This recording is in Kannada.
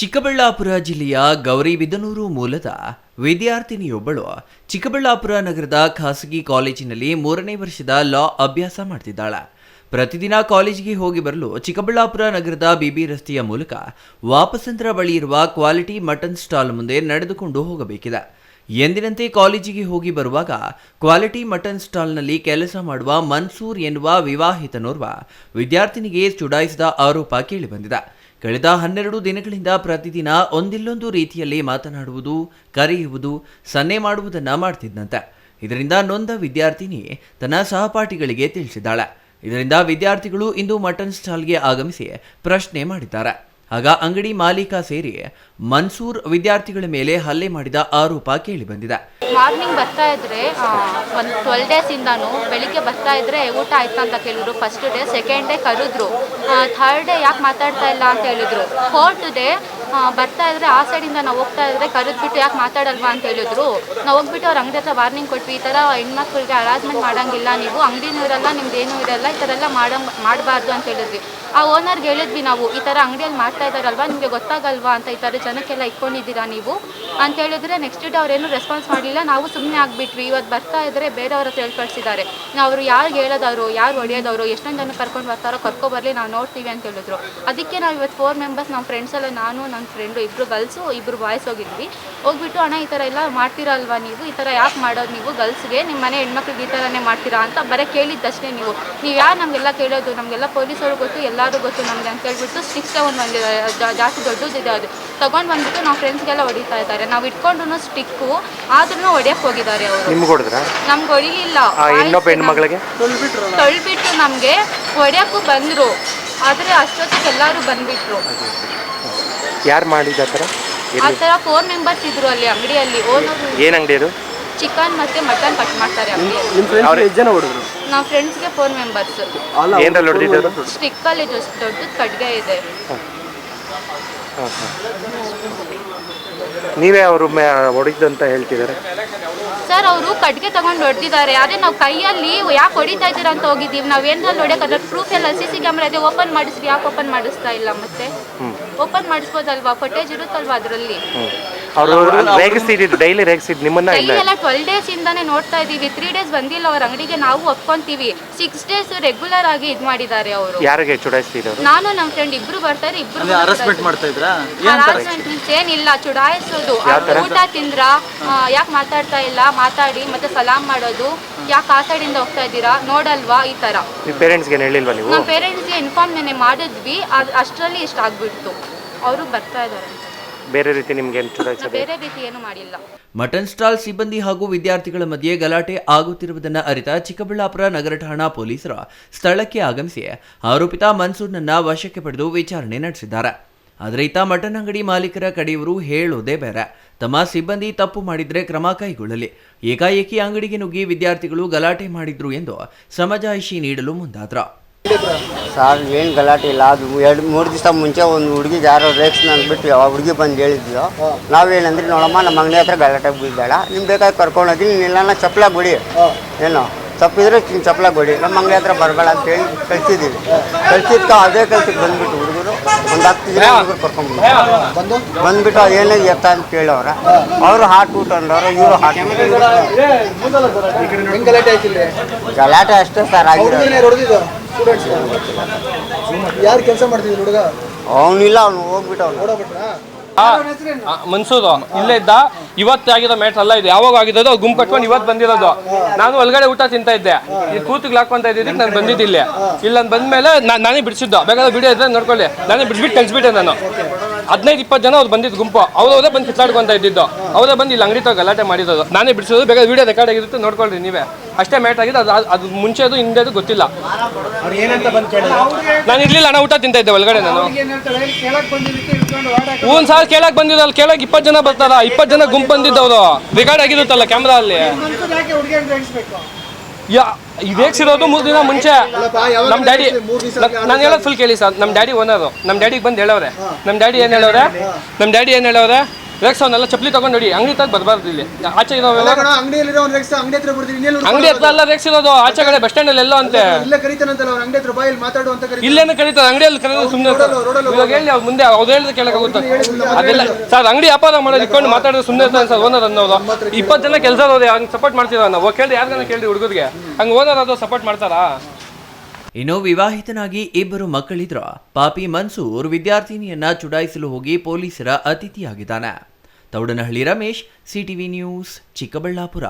ಚಿಕ್ಕಬಳ್ಳಾಪುರ ಜಿಲ್ಲೆಯ ಗೌರಿಬಿದನೂರು ಮೂಲದ ವಿದ್ಯಾರ್ಥಿನಿಯೊಬ್ಬಳು ಚಿಕ್ಕಬಳ್ಳಾಪುರ ನಗರದ ಖಾಸಗಿ ಕಾಲೇಜಿನಲ್ಲಿ 3ನೇ ವರ್ಷದ ಲಾ ಅಭ್ಯಾಸ ಮಾಡ್ತಿದ್ದಾಳೆ. ಪ್ರತಿದಿನ ಕಾಲೇಜಿಗೆ ಹೋಗಿ ಬರಲು ಚಿಕ್ಕಬಳ್ಳಾಪುರ ನಗರದ ಬಿಬಿ ರಸ್ತೆಯ ಮೂಲಕ ವಾಪಸಂದ್ರ ಬಳಿ ಇರುವ ಕ್ವಾಲಿಟಿ ಮಟನ್ ಸ್ಟಾಲ್ ಮುಂದೆ ನಡೆದುಕೊಂಡು ಹೋಗಬೇಕಿದೆ. ಎಂದಿನಂತೆ ಕಾಲೇಜಿಗೆ ಹೋಗಿ ಬರುವಾಗ ಕ್ವಾಲಿಟಿ ಮಟನ್ ಸ್ಟಾಲ್ನಲ್ಲಿ ಕೆಲಸ ಮಾಡುವ ಮನ್ಸೂರ್ ಎನ್ನುವ ವಿವಾಹಿತನೋರ್ವ ವಿದ್ಯಾರ್ಥಿನಿಗೆ ಚುಡಾಯಿಸಿದ ಆರೋಪ ಕೇಳಿಬಂದಿದೆ. ಕಳೆದ 12 ದಿನಗಳಿಂದ ಪ್ರತಿದಿನ ಒಂದಿಲ್ಲೊಂದು ರೀತಿಯಲ್ಲಿ ಮಾತನಾಡುವುದು, ಕರೆಯುವುದು, ಸನ್ನೆ ಮಾಡುವುದನ್ನು ಮಾಡ್ತಿದ್ದಂತೆ. ಇದರಿಂದ ನೊಂದ ವಿದ್ಯಾರ್ಥಿನಿ ತನ್ನ ಸಹಪಾಠಿಗಳಿಗೆ ತಿಳಿಸಿದ್ದಾಳೆ. ಇದರಿಂದ ವಿದ್ಯಾರ್ಥಿಗಳು ಇಂದು ಮಟನ್ ಸ್ಟಾಲ್ಗೆ ಆಗಮಿಸಿ ಪ್ರಶ್ನೆ ಮಾಡಿದ್ದಾರೆ. ಆಗ ಅಂಗಡಿ ಮಾಲೀಕ ಸೇರಿ ಮನ್ಸೂರ್ ವಿದ್ಯಾರ್ಥಿಗಳ ಮೇಲೆ ಹಲ್ಲೆ ಮಾಡಿದ ಆರೋಪ ಕೇಳಿಬಂದಿದೆ. ಮಾರ್ನಿಂಗ್ ಬರ್ತಾ ಇದ್ರೆ ಒಂದು 12 ಡೇಸಿಂದಾನು ಬೆಳಿಗ್ಗೆ ಬರ್ತಾ ಇದ್ರೆ ಊಟ ಆಯ್ತಾ ಅಂತ ಕೇಳಿದ್ರು. ಫಸ್ಟ್ ಡೇ, ಸೆಕೆಂಡ್ ಡೇ ಕರೆದ್ರು, ಥರ್ಡ್ ಡೇ ಯಾಕೆ ಮಾತಾಡ್ತಾ ಇಲ್ಲ ಅಂತ ಹೇಳಿದ್ರು. ಫೋರ್ತ್ ಡೇ ಬರ್ತಾ ಇದ್ರೆ ಆ ಸೈಡಿಂದ ನಾವು ಹೋಗ್ತಾ ಇದ್ರೆ ಕರೆದ್ಬಿಟ್ಟು ಯಾಕೆ ಮಾತಾಡಲ್ವಾ ಅಂತ ಹೇಳಿದ್ರು. ನಾವು ಹೋಗ್ಬಿಟ್ಟು ಅವ್ರ ಅಂಗಡಿ ಹತ್ರ ವಾರ್ನಿಂಗ್ ಕೊಟ್ವಿ, ಈ ಥರ ಹೆಣ್ಮಕ್ಳಿಗೆ ಹರಾಸ್ಮೆಂಟ್ ಮಾಡೋಂಗಿಲ್ಲ, ನೀವು ಅಂಗಡಿನೂ ಇರಲ್ಲ, ನಿಮ್ದೇನೂ ಇರಲ್ಲ, ಈ ಥರ ಎಲ್ಲ ಮಾಡಬಾರ್ದು ಅಂತ ಹೇಳಿದ್ವಿ. ಆ ಓನರ್ಗೆ ಹೇಳಿದ್ವಿ ನಾವು, ಈ ಥರ ಅಂಗಡಿಯಲ್ಲಿ ಮಾಡ್ತಾ ಇದ್ದಾರಲ್ವಾ, ನಿಮಗೆ ಗೊತ್ತಾಗಲ್ವಾ ಅಂತ, ಈ ಥರ ಜನಕ್ಕೆಲ್ಲ ಇಟ್ಕೊಂಡಿದ್ದೀರಾ ನೀವು ಅಂತ ಹೇಳಿದ್ರೆ ನೆಕ್ಸ್ಟ್ ಡೇ ಅವ್ರೇನು ರೆಸ್ಪಾನ್ಸ್ ಮಾಡಲಿಲ್ಲ. ನಾವು ಸುಮ್ಮನೆ ಆಗಿಬಿಟ್ವಿ. ಇವತ್ತು ಬರ್ತಾ ಇದ್ದರೆ ಬೇರೆಯವ್ರ ಹತ್ರ ಹೇಳ್ಕಳಿಸಿದ್ದಾರೆ. ಅವರು ಯಾರು ಹೇಳೋದವರು, ಯಾರು ಹೊಡೆಯೋದವರು, ಎಷ್ಟೊಂದು ಜನ ಕರ್ಕೊಂಡು ಬರ್ತಾರೋ ಕರ್ಕೊಬರಲಿ, ನಾವು ನೋಡ್ತೀವಿ ಅಂತ ಹೇಳಿದ್ರು. ಅದಕ್ಕೆ ನಾವು ಇವತ್ತು 4 ಮೆಂಬರ್ಸ್, ನಮ್ಮ ಫ್ರೆಂಡ್ಸ್ ಎಲ್ಲ, ನಾನು ನನ್ನ ಫ್ರೆಂಡು, 2 ಗರ್ಲ್ಸು 2 ಬಾಯ್ಸ್ ಹೋಗಿದ್ವಿ. ಹೋಗ್ಬಿಟ್ಟು ಅಣ್ಣ ಈ ಥರ ಎಲ್ಲ ಮಾಡ್ತೀರಾ ಅಲ್ವಾ ನೀವು, ಈ ಥರ ಯಾಕೆ ಮಾಡೋದು ನೀವು ಗರ್ಲ್ಸ್ಗೆ, ನಿಮ್ಮ ಮನೆ ಹೆಣ್ಮಕ್ಳಿಗೆ ಈ ಥರನೇ ಮಾಡ್ತೀರಾ ಅಂತ ಬರೀ ಕೇಳಿದ್ದಷ್ಟೇ. ನೀವು ಯಾರು ನಮಗೆಲ್ಲ ಕೇಳೋದು, ನಮಗೆಲ್ಲ ಪೊಲೀಸರು ಗೊತ್ತು, ಎಲ್ಲರೂ ಗೊತ್ತು ನಮಗೆ ಅಂತ ಹೇಳ್ಬಿಟ್ಟು ಸ್ಟಿಕ್ಸ್ ತೊಗೊಂಡು ಬಂದಿದ್ದಾರೆ. ಜಾಸ್ತಿ ದೊಡ್ಡದಿದೆ, ಅದು ತೊಗೊಂಡು ಬಂದ್ಬಿಟ್ಟು ನಾವು ಫ್ರೆಂಡ್ಸ್ಗೆಲ್ಲ ಹೊಡಿತಾ ಇದ್ದಾರೆ. ನಾವು ಇಟ್ಕೊಂಡು ಸ್ಟಿಕ್ಕು ಆದ್ರೂ ಹೊಡೆಯಕ್ಕೆ ಹೋಗಿದ್ದಾರೆ ಅವರು. ನಮ್ಗೆ ಹೊಡಿಲಿಲ್ಲ, ತೊಳ್ಬಿಟ್ಟು ನಮಗೆ ಹೊಡೆಯಕ್ಕೂ ಬಂದರು. ಆದರೆ ಅಷ್ಟೊತ್ತಿಗೆ ಎಲ್ಲರೂ ಬಂದ್ಬಿಟ್ರು. ಯಾರು ಮಾಡಿದ ಆ ಥರ 4 ಮೆಂಬರ್ಸ್ ಇದ್ರು ಅಲ್ಲಿ ಅಂಗಡಿಯಲ್ಲಿ. ಏನು ಅಂಗಡಿ ಅದು? ಚಿಕನ್ ಮತ್ತೆ ಮಟನ್ ಕಟ್ ಮಾಡ್ತಾರೆ ಅಂಗಡಿಯಲ್ಲಿ. ನಾವು ಫ್ರೆಂಡ್ಸ್ಗೆ 4 ಮೆಂಬರ್ಸ್. ಸ್ಟಿಕ್ಕಲ್ಲಿ ದೊಡ್ಡದು ಕಡ್ಗೆ ಇದೆ. ನೀವೇ ಅವರು ಹೊಡಿದಂತ ಹೇಳ್ತಿದ್ದಾರೆ ಸರ್. ಅವರು ಕಡ್ಗೆ ತಗೊಂಡು ಹೊಡೆದಿದ್ದಾರೆ. ಅದೇ ನಾವು ಕೈಯಲ್ಲಿ ಯಾಕೆ ಹೊಡಿತಾ ಇದ್ದೀರಾ ಅಂತ ಹೋಗಿದ್ದೀವಿ. ನಾವೇನಲ್ಲಿ ಹೊಡೆಯೋಕೆ ಪ್ರೂಫ್ ಎಲ್ಲ CC ಕ್ಯಾಮ್ರಾ ಇದೆ, ಓಪನ್ ಮಾಡಿಸ್ರಿ. ಯಾಕೆ ಓಪನ್ ಮಾಡಿಸ್ತಾ ಇಲ್ಲ? ಮತ್ತೆ ಓಪನ್ ಮಾಡಿಸ್ಬೋದಲ್ವಾ, ಫುಟೇಜ್ ಇರುತ್ತಲ್ವಾ ಅದರಲ್ಲಿ. ಡೈಲಿ ನಿಮ್ಮನ್ನ 12 ಡೇಸ್ ಇಂದಾನೆ ನೋಡ್ತಾ ಇದೀವಿ. 3 ಡೇಸ್ ಬಂದಿಲ್ಲ ಅವ್ರ ಅಂಗಡಿಗೆ, ನಾವು ಒಪ್ಕೊಂತೀವಿ. 6 ಡೇಸ್ ರೆಗ್ಯುಲರ್ ಆಗಿ ಇದು ಮಾಡಿದ್ದಾರೆ ಅವರು. ಯಾರಿಗೆ ಚುಡಾಯಿಸ್ತಿದ್ರು? ನಾನು ನಮ್ಮ ಫ್ರೆಂಡ್ 2 ಬರ್ತಾರೆ, 2 ಹರಾಸ್ಮೆಂಟ್ ಮಾಡ್ತಾ ಇದ್ರಾ? ಏನಿಲ್ಲ, ಚುಡಾಯಿಸೋದು. ಊಟ ತಿಂದ್ರ, ಯಾಕೆ ಮಾತಾಡ್ತಾ ಇಲ್ಲ, ಮಾತಾಡಿ ಮತ್ತೆ ಸಲಾಮ್ ಮಾಡೋದು, ಯಾಕೆ ಆ ಸೈಡಿಂದ ಹೋಗ್ತಾ ಇದ್ದೀರಾ, ನೋಡಲ್ವಾ, ಈ ತರ. ನಮ್ಮ ಪೇರೆಂಟ್ಸ್ಗೆ ಇನ್ಫಾರ್ಮ್ ನೆನೆ ಮಾಡಿದ್ವಿ, ಅಷ್ಟರಲ್ಲಿ ಇಷ್ಟ ಆಗ್ಬಿಡ್ತು. ಅವರು ಬರ್ತಾ ಇದ್ದಾರೆ. ಬೇರೆ ರೀತಿ ಏನು ಮಾಡಿಲ್ಲ. ಮಟನ್ ಸ್ಟಾಲ್ ಸಿಬ್ಬಂದಿ ಹಾಗೂ ವಿದ್ಯಾರ್ಥಿಗಳ ಮಧ್ಯೆ ಗಲಾಟೆ ಆಗುತ್ತಿರುವುದನ್ನು ಅರಿತ ಚಿಕ್ಕಬಳ್ಳಾಪುರ ನಗರ ಠಾಣಾ ಪೊಲೀಸರು ಸ್ಥಳಕ್ಕೆ ಆಗಮಿಸಿ ಆರೋಪಿತ ಮನ್ಸೂರ್ನನ್ನ ವಶಕ್ಕೆ ಪಡೆದು ವಿಚಾರಣೆ ನಡೆಸಿದ್ದಾರೆ. ಆದರೆ ಈತ ಮಟನ್ ಅಂಗಡಿ ಮಾಲೀಕರ ಕಡೆಯವರು ಹೇಳೋದೇ ಬೇರೆ. ತಮ್ಮ ಸಿಬ್ಬಂದಿ ತಪ್ಪು ಮಾಡಿದ್ರೆ ಕ್ರಮ ಕೈಗೊಳ್ಳಲಿ, ಏಕಾಏಕಿ ಅಂಗಡಿಗೆ ನುಗ್ಗಿ ವಿದ್ಯಾರ್ಥಿಗಳು ಗಲಾಟೆ ಮಾಡಿದ್ರು ಎಂದು ಸಮಜಾಯಿಷಿ ನೀಡಲು ಮುಂದಾದ್ರು. ಸರ್, ಏನು ಗಲಾಟೆ ಇಲ್ಲ. ಅದು 2-3 ದಿವಸ ಮುಂಚೆ ಒಂದು ಹುಡುಗಿಗೆ ಯಾರೋ ರೇಕ್ಸ್ನ ಅಂದ್ಬಿಟ್ಟು ಆ ಹುಡುಗಿ ಬಂದು ಹೇಳಿದ್ಲು. ನಾವೇನಂದ್ರೆ, ನೋಡಮ್ಮ ನಮ್ಮ ಅಂಗಡಿ ಹತ್ರ ಗಲಾಟೆ ಬಿದ್ದಾಳ, ನಿಮ್ಗೆ ಬೇಕಾಗಿ ಕರ್ಕೊಂಡೋಗಿ ನೀನೆಲ್ಲ ಚಪ್ಪಲ ಬಿಡಿ, ಏನೋ ತಪ್ಪಿದ್ರೆ ಚಪ್ಪಲ ಬಿಡಿ, ನಮ್ಮ ಅಂಗಡಿ ಹತ್ರ ಬರಬೇಡ ಅಂತ ಹೇಳಿ ಕಳ್ಸಿದ್ದೀವಿ. ಕಳ್ಸಿದ್ಕ ಅದೇ ಕೆಲ್ಸಕ್ಕೆ ಬಂದ್ಬಿಟ್ಟು ಹುಡುಗರು ಒಂದು 10 ಜನ ಹುಡುಗರು ಬಂದ್ಬಿಟ್ಟು ಅದೇನೇ ಎತ್ತ ಅಂತ ಕೇಳವ್ರ. ಅವರು ಹಾಟ್ ಊಟ ಅಂದವ್ರು, ಇವರು ಹಾಟ್ ಗಲಾಟೆ ಅಷ್ಟೇ ಸರ್ ಆಗಿರೋದು. ಯಾರು ಕೆಲಸ ಮಾಡ್ತಿದ್ರು ಹುಡುಗ? ಅವನಿಲ್ಲ, ಅವನು ಹೋಗ್ಬಿಟ್ಟು ಮನ್ಸೂರು ಇಲ್ಲೇ ಇದ್ದ. ಇವತ್ತಾಗಿರೋ ಮ್ಯಾಟ್ರ್ ಅಲ್ಲ ಇದು, ಯಾವಾಗ ಆಗಿದ್ದು ಗುಂಪು ಕಟ್ಕೊಂಡು ಇವತ್ತು ಬಂದಿರೋದು. ನಾನು ಒಳಗಡೆ ಊಟ ತಿಂತಾ ಇದ್ದೆ, ಈ ಕೂತಿಗೆ ಹಾಕೊಂತ ಇದ್ದಿದ್ದಕ್ಕೆ ನಾನು ಬಂದಿದ್ದಿಲ್ಲ. ಇಲ್ಲ ನಾನು ಬಂದ್ಮೇಲೆ ನಾನೇ ಬಿಡಿಸಿದ್ದು. ಬೇಕಾದ್ರೆ ವಿಡಿಯೋ ಇದ್ರೆ ನೋಡ್ಕೊಳ್ಳಿ, ನಾನೇ ಬಿಡಿಸ್ಬಿಟ್ಟು ಕಳಿಸ್ಬಿಟ್ಟೆ. ನಾನು 15-20 ಜನ ಅವ್ರು ಬಂದಿದ್ದು ಗುಂಪು, ಅವರೇ ಬಂದು ಕಿತ್ತಾಡ್ಕೊಂತ ಇದ್ದಿದ್ದು. ಅವರೇ ಬಂದು ಇಲ್ಲಿ ಅಂಗಡಿ ಗಲಾಟೆ ಮಾಡಿರೋದು. ನಾನೇ ಬಿಡಿಸೋದು. ಬೇಕಾದ್ರೆ ವಿಡಿಯೋ ರೆಕಾರ್ಡ್ ಆಗಿರುತ್ತೆ, ನೋಡ್ಕೊಳ್ರಿ ನೀವೇ. ಅಷ್ಟೇ ಮ್ಯಾಟ್ರ್ ಆಗಿದೆ. ಅದು ಮುಂಚೆದು ಹಿಂದೆದು ಗೊತ್ತಿಲ್ಲ. ನಾನು ಇರ್ಲಿಲ್ಲ, ನಾನು ಊಟ ತಿಂತಾ ಇದ್ದೆ ಒಳಗಡೆ. ನಾನು ಒಂದು ಸಾಲ ಕೇಳಕ್ ಬಂದಿದ್ದಲ್ಲ, ಕೇಳಕ್ 20 ಜನ ಬರ್ತಾರ. 20 ಜನ ಗುಂಪು ಬಂದಿದ್ದವರು, ರೆಕಾರ್ಡ್ ಆಗಿರುತ್ತಲ್ಲ ಕ್ಯಾಮ್ರಾ ಅಲ್ಲಿ. ರೇಕ್ಸಿರೋದು 3 ದಿನ ಮುಂಚೆ. ನಮ್ಮ ಡ್ಯಾಡಿ, ನಾನು ಹೇಳೋದು ಫುಲ್ ಕೇಳಿ ಸರ್. ನಮ್ಮ ಡ್ಯಾಡಿ ಓನರು, ನಮ್ಮ ಡ್ಯಾಡಿಗೆ ಬಂದು ಹೇಳವ್ರೆ. ನಮ್ಮ ಡ್ಯಾಡಿ ಏನು ಹೇಳವ್ರೆ? ರೇಕ್ಸ್ ಅವನ್ನೆಲ್ಲ ಚಪ್ಪಲಿ ತಗೊಂಡು ನೋಡಿ ಅಂಗಡಿ ತಗ ಬರಬಾರ್ದು ಇಲ್ಲಿ ಆಚೆ ಇರೋವೆಲ್ಲ ಅಂಗಡಿಯಲ್ಲಿರೋ ಒಂದು ರೆಕ್ಸ್ ಅಂಗಡಿ ಹತ್ರ ಬರ್ತೀವಿ ಇನ್ನೆಲ್ಲ ಅಂಗಡಿ ಹತ್ರ ಎಲ್ಲ ರೇಕ್ಸ್ ಇರೋದು ಆಚೆ ಕಡೆ ಬಸ್ ಸ್ಟ್ಯಾಂಡ್ ಅಲ್ಲಿ ಎಲ್ಲೋ ಅಂತೆ ಇಲ್ಲೇ ಕರೀತಾನಂತಲ್ಲ ಅವ್ರ ಅಂಗಡಿ ಹತ್ರ ಬಾಯಲ್ಲಿ ಮಾತಾಡು ಅಂತ ಕರೀತಾರೆ. ಇಲ್ಲೇನು ಕರೀತಾರೆ ಅಂಗಡಿಯಲ್ಲಿ ಕರೆದು ಸುಮ್ಮನೆ ಇವಾಗ ಹೇಳಿ ಅವ್ರು ಮುಂದೆ ಅವ್ರು ಹೇಳಿದ್ರೆ ಕೇಳಕ್ಕಾಗುತ್ತೆ ಅದೆಲ್ಲ ಸರ್ ಅಂಗಡಿ ವ್ಯಾಪಾರ ಮಾಡೋದು ಇಟ್ಕೊಂಡು ಮಾತಾಡಿದ್ರೆ ಸುಮ್ಮನೆ ಇರ್ತಾನೆ ಸರ್ ಓನರ್ ಅನ್ನೋದು 20 ಜನ ಕೆಲಸ ಇರೋದು ಹಂಗೆ ಸಪೋರ್ಟ್ ಮಾಡ್ತೀರಾ ನಾವು ಕೇಳಿ ಯಾರಿಗಾನ ಕೇಳಿ ಹುಡುಗರಿಗೆ ಹಂಗೆ ಓನರ್ ಅದು ಸಪೋರ್ಟ್ ಮಾಡ್ತಾರಾ? ಇನ್ನು ವಿವಾಹಿತನಾಗಿ ಇಬ್ಬರು ಮಕ್ಕಳಿದ್ರ ಪಾಪಿ ಮನ್ಸೂರ್ ವಿದ್ಯಾರ್ಥಿನಿಯನ್ನ ಚುಡಾಯಿಸಲು ಹೋಗಿ ಪೊಲೀಸರ ಅತಿಥಿಯಾಗಿದ್ದಾನೆ. Thoudanahalli Ramesh, CTV news, Chikkaballapur.